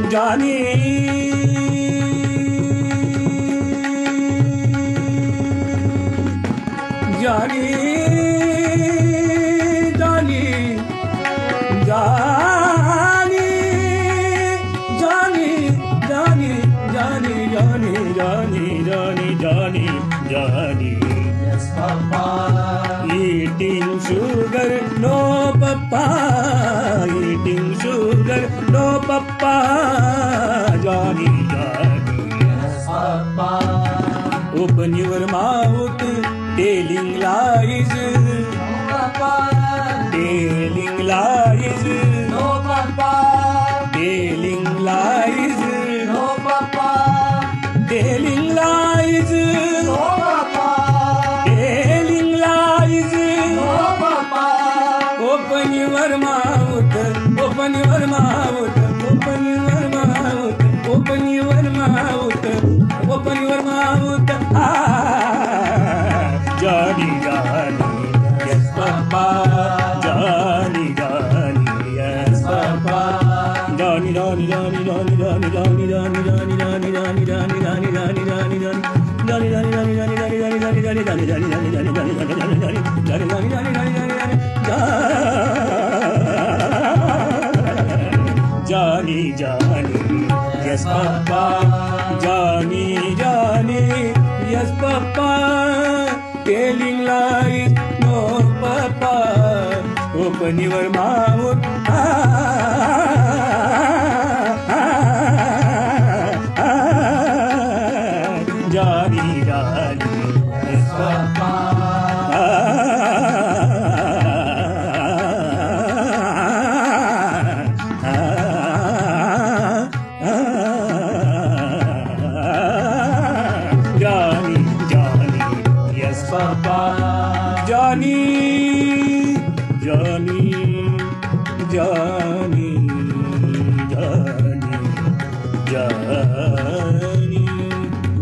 Johnny, Johnny, Johnny, Johnny, Johnny, Johnny, Johnny, Johnny, Johnny, Johnny, Johnny, Johnny. Yes, Papa. Eating sugar, no Papa. Eating sugar, no Papa. Johnny, Johnny. Yes, Papa. Open your mouth, telling lies. No, Papa. Telling lies. No, Papa. Telling lies. No, Papa. Telling lies. No, Papa. Telling lies. No, Papa. Open your mouth. Open your mouth. Open your mouth. Open your mouth. Open your mouth. Johnny, Johnny, yes, Papa. Johnny, Johnny, yes, Papa. Johnny, Johnny, Johnny, Johnny, Johnny, Johnny, Johnny, Johnny, Johnny, Johnny, Johnny, Johnny, Johnny, Johnny, Johnny. Johnny, Johnny, Johnny, Johnny, Johnny, Johnny, Johnny, Johnny, Johnny, Johnny, Johnny, Johnny, Johnny, Johnny, Johnny, Johnny, Johnny, Johnny, yes, Papa. Johnny, Johnny, yes, Papa. Telling lies, no, Papa. Open your mouth. Johnny, Johnny, Yes, Papa. Johnny, Johnny, yes, Papa. Johnny, Johnny, Johnny, Johnny, Johnny,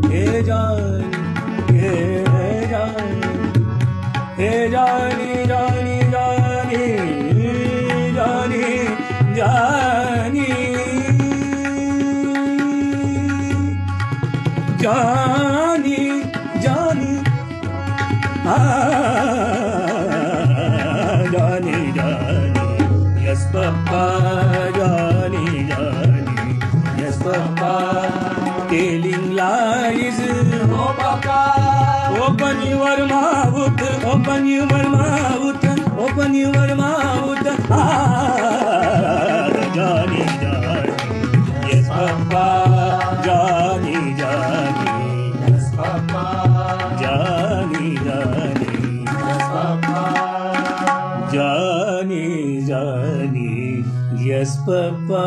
hey Johnny, hey Johnny, hey Johnny, Johnny, Johnny, Johnny, Johnny, Johnny, Johnny, Johnny, Johnny, yes, Papa. Johnny, Johnny, yes, Papa. Telling lies, No, Papa. open your mouth, open your mouth, open your mouth. Johnny, Johnny, yes, Papa. Johnny, Johnny, Yes, Papa. Johnny, Johnny, Yes, Papa. Johnny, Johnny, yes, Papa.